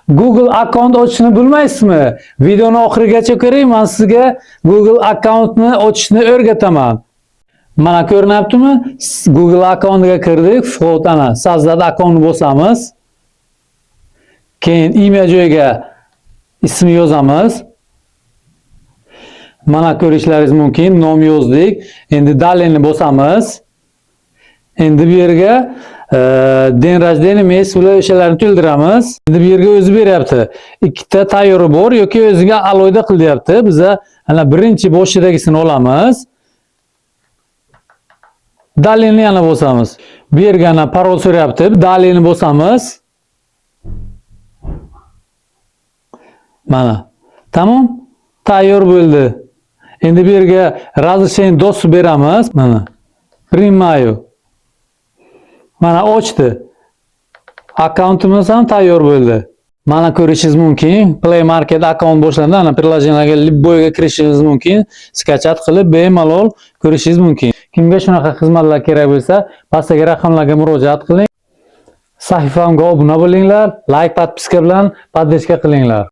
Google account ochishni bilmaysizmi? Videoni oxirigacha ko'ring, men sizga Google accountni ochishni o'rgataman. Mana ko'rinyaptimi? Google accountga kirdik, fotoni Sazdat account bosamiz. Keyin imya joyiga ism yozamiz. Mana ko'rishlaringiz mumkin, nom yozdik. Endi daleni bosamiz. Endi bu yerga den rождения messi bilan o'shalarni to'ldiramiz. Endi bu yerga o'zi beryapti. Ikkita tayyori bor yoki o'ziga aloyda qil deyapti. Biza ana birinchi boshidagisini olamiz. Daleni yana bosamiz. Bu yerga ana parol so'rayapti. Daleni bosamiz. Mana. Tamam. Tayyor bo'ldi. Endi bu yerga разрешение доступ beramiz. Mana. Primayu. Mana ochdi. Akkauntimiz ham tayyor bo'ldi. Mana ko'rishingiz mumkin. Play Market akkaunt boshlandi. Ana приложениyaga Libboyga kirishingiz mumkin. Skachat qilib bemalol ko'rishingiz mumkin. Kimga shunaqa xizmatlar kerak bo'lsa, pastdagi raqamlarga murojaat qiling. Sahifamga obuna bo'linglar, like, podpiska bilan podpishka qilinglar.